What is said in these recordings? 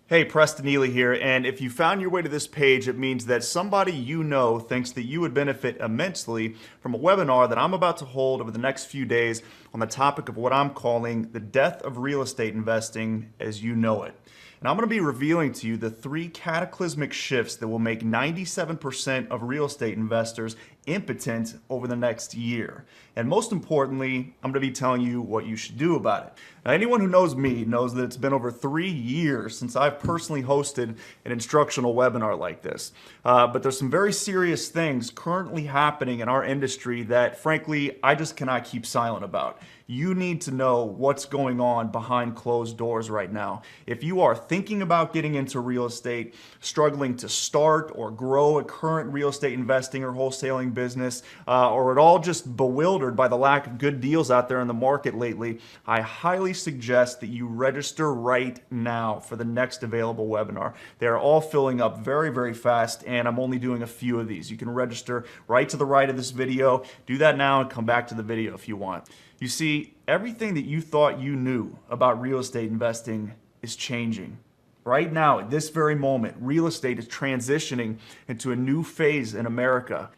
Hey, Preston Ely here, and if you found your way to this page, it means that somebody you know thinks that you would benefit immensely from a webinar that I'm about to hold over the next few days on the topic of what I'm calling the death of real estate investing as you know it. And I'm going to be revealing to you the three cataclysmic shifts that will make 97% of real estate investors impotent over the next year. And most importantly, I'm going to be telling you what you should do about it. Now, anyone who knows me knows that it's been over 3 years since I've personally hosted an instructional webinar like this. But there's some very serious things currently happening in our industry that, frankly, I just cannot keep silent about. You need to know what's going on behind closed doors right now. If you are thinking about getting into real estate, struggling to start or grow a current real estate investing or wholesaling business, or at all just bewildered by the lack of good deals out there in the market lately, I highly suggest that you register right now for the next available webinar. They're all filling up very, very fast, and I'm only doing a few of these. You can register right to the right of this video. Do that now and come back to the video if you want. You see, everything that you thought you knew about real estate investing is changing. Right now, at this very moment, real estate is transitioning into a new phase in America.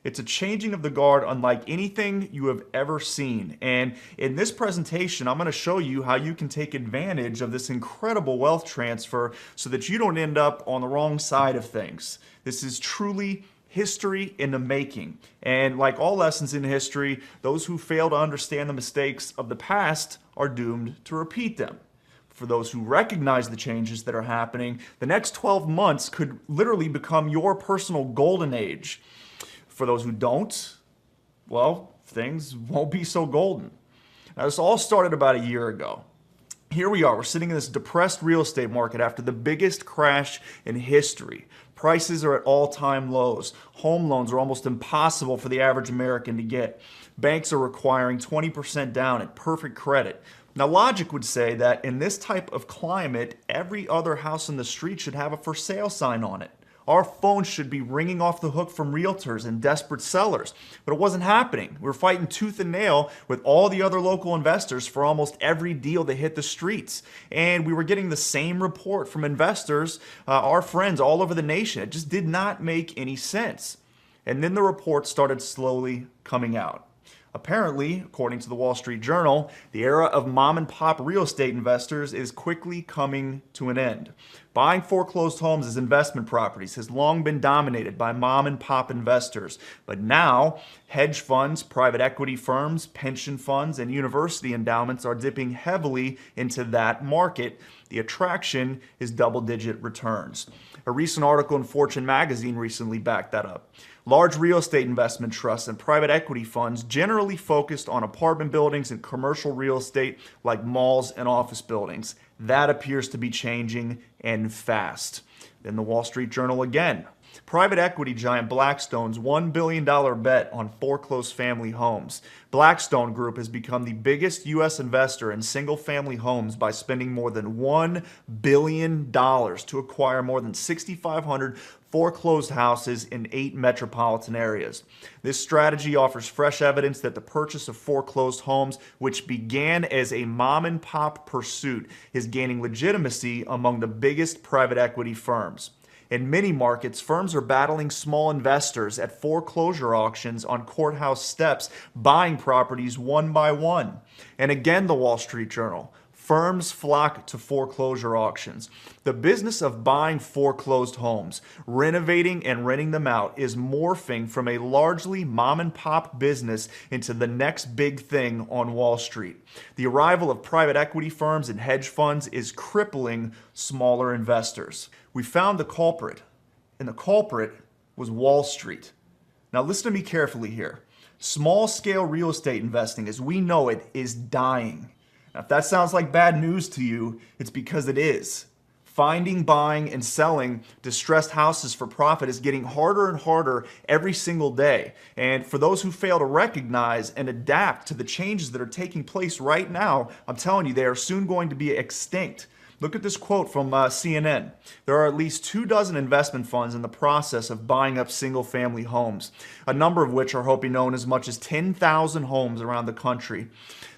It's a changing of the guard unlike anything you have ever seen. And in this presentation, I'm going to show you how you can take advantage of this incredible wealth transfer so that you don't end up on the wrong side of things. This is truly history in the making. And like all lessons in history, those who fail to understand the mistakes of the past are doomed to repeat them. For those who recognize the changes that are happening, the next 12 months could literally become your personal golden age. For those who don't, well, things won't be so golden. Now, this all started about a year ago. Here we are, we're sitting in this depressed real estate market after the biggest crash in history. Prices are at all-time lows. Home loans are almost impossible for the average American to get. Banks are requiring 20% down at perfect credit. Now, logic would say that in this type of climate, every other house in the street should have a for sale sign on it. Our phones should be ringing off the hook from realtors and desperate sellers. But it wasn't happening. We were fighting tooth and nail with all the other local investors for almost every deal that hit the streets. And we were getting the same report from investors, our friends all over the nation. It just did not make any sense. And then the reports started slowly coming out. Apparently, according to the Wall Street Journal, the era of mom and pop real estate investors is quickly coming to an end. Buying foreclosed homes as investment properties has long been dominated by mom and pop investors, but now hedge funds, private equity firms, pension funds, and university endowments are dipping heavily into that market. The attraction is double-digit returns. A recent article in Fortune magazine recently backed that up. Large real estate investment trusts and private equity funds generally focused on apartment buildings and commercial real estate like malls and office buildings. That appears to be changing and fast. Then the Wall Street Journal again. Private equity giant Blackstone's $1 billion bet on foreclosed family homes. Blackstone Group has become the biggest U.S. investor in single-family homes by spending more than $1 billion to acquire more than 6,500 foreclosed houses in 8 metropolitan areas. This strategy offers fresh evidence that the purchase of foreclosed homes, which began as a mom-and-pop pursuit, is gaining legitimacy among the biggest private equity firms. In many markets, firms are battling small investors at foreclosure auctions on courthouse steps, buying properties one by one. And again, the Wall Street Journal. Firms flock to foreclosure auctions. The business of buying foreclosed homes, renovating and renting them out is morphing from a largely mom and pop business into the next big thing on Wall Street. The arrival of private equity firms and hedge funds is crippling smaller investors. We found the culprit, and the culprit was Wall Street. Now listen to me carefully here. Small-scale real estate investing as we know it is dying. Now, if that sounds like bad news to you, it's because it is. Finding, buying, and selling distressed houses for profit is getting harder and harder every single day. And for those who fail to recognize and adapt to the changes that are taking place right now, I'm telling you, they are soon going to be extinct. Look at this quote from CNN. There are at least 24 investment funds in the process of buying up single-family homes, a number of which are hoping to own as much as 10,000 homes around the country.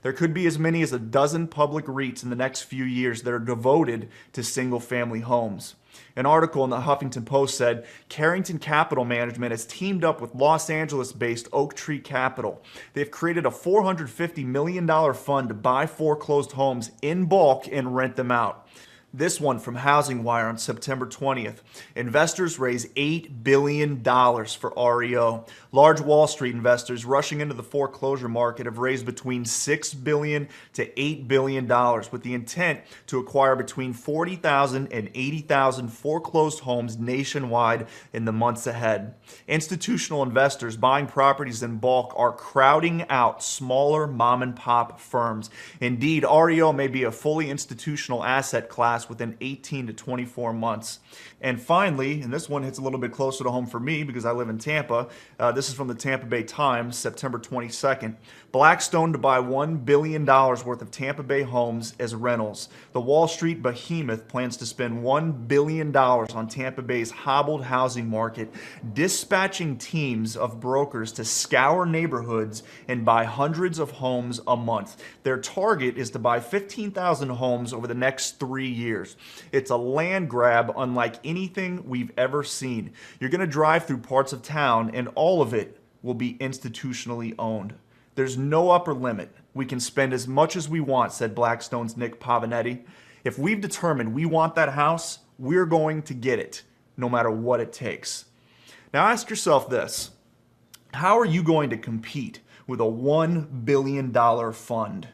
There could be as many as a dozen public REITs in the next few years that are devoted to single-family homes. An article in the Huffington Post said Carrington Capital Management has teamed up with Los Angeles-based Oak Tree Capital. They've created a $450 million fund to buy foreclosed homes in bulk and rent them out. This one from Housing Wire on September 20th. Investors raise $8 billion for REO. Large Wall Street investors rushing into the foreclosure market have raised between $6 billion to $8 billion with the intent to acquire between 40,000 and 80,000 foreclosed homes nationwide in the months ahead. Institutional investors buying properties in bulk are crowding out smaller mom-and-pop firms. Indeed, REO may be a fully institutional asset class within 18 to 24 months. And finally, and this one hits a little bit closer to home for me because I live in Tampa, this is from the Tampa Bay Times, September 22nd. Blackstone to buy $1 billion worth of Tampa Bay homes as rentals. The Wall Street behemoth plans to spend $1 billion on Tampa Bay's hobbled housing market, dispatching teams of brokers to scour neighborhoods and buy hundreds of homes a month. Their target is to buy 15,000 homes over the next 3 years. It's a land grab unlike anything we've ever seen. You're going to drive through parts of town and all of it will be institutionally owned. There's no upper limit. We can spend as much as we want, said Blackstone's Nick Pavanetti. If we've determined we want that house, we're going to get it, no matter what it takes. Now ask yourself this. How are you going to compete with a $1 billion fund?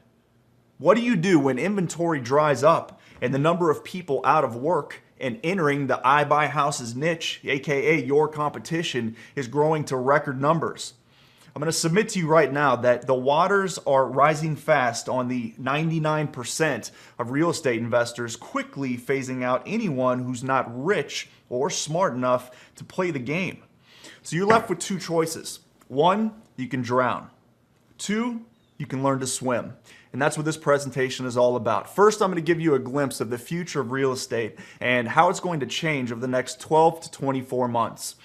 What do you do when inventory dries up and the number of people out of work and entering the I buy houses niche, aka your competition, is growing to record numbers? I'm going to submit to you right now that the waters are rising fast on the 99% of real estate investors, quickly phasing out anyone who's not rich or smart enough to play the game. So you're left with two choices. One, you can drown. Two, you can learn to swim. And that's what this presentation is all about. First, I'm going to give you a glimpse of the future of real estate and how it's going to change over the next 12 to 24 months.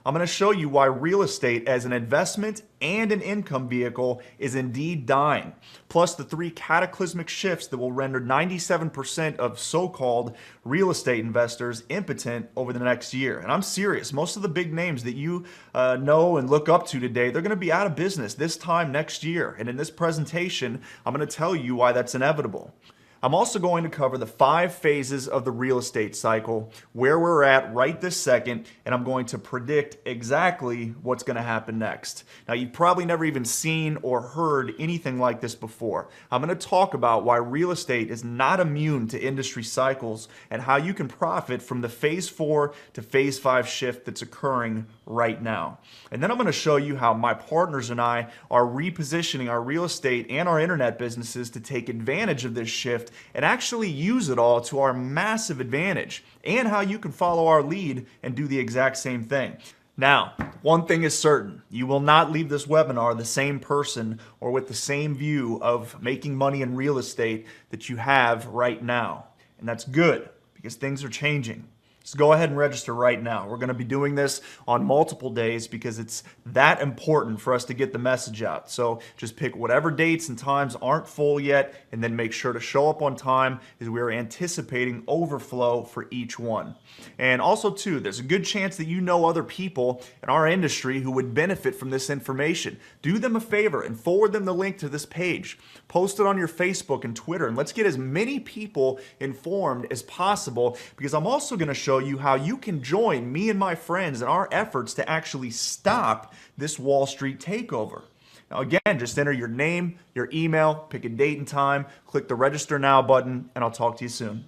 I'm going to show you why real estate as an investment and an income vehicle is indeed dying, plus the 3 cataclysmic shifts that will render 97% of so-called real estate investors impotent over the next year. And I'm serious. Most of the big names that you know and look up to today, they're going to be out of business this time next year. And in this presentation, I'm going to tell you why that's inevitable. I'm also going to cover the 5 phases of the real estate cycle, where we're at right this second, and I'm going to predict exactly what's going to happen next. Now, you've probably never even seen or heard anything like this before. I'm going to talk about why real estate is not immune to industry cycles and how you can profit from the phase 4 to phase 5 shift that's occurring right now. And then I'm going to show you how my partners and I are repositioning our real estate and our internet businesses to take advantage of this shift and actually use it all to our massive advantage, and how you can follow our lead and do the exact same thing. Now, one thing is certain, you will not leave this webinar the same person or with the same view of making money in real estate that you have right now. And that's good because things are changing. So go ahead and register right now. We're going to be doing this on multiple days because it's that important for us to get the message out. So just pick whatever dates and times aren't full yet, and then make sure to show up on time as we are anticipating overflow for each one. And also too, there's a good chance that you know other people in our industry who would benefit from this information. Do them a favor and forward them the link to this page. Post it on your Facebook and Twitter, and let's get as many people informed as possible, because I'm also going to show you how you can join me and my friends in our efforts to actually stop this Wall Street takeover. Now again, just enter your name, your email, pick a date and time, click the register now button, and I'll talk to you soon.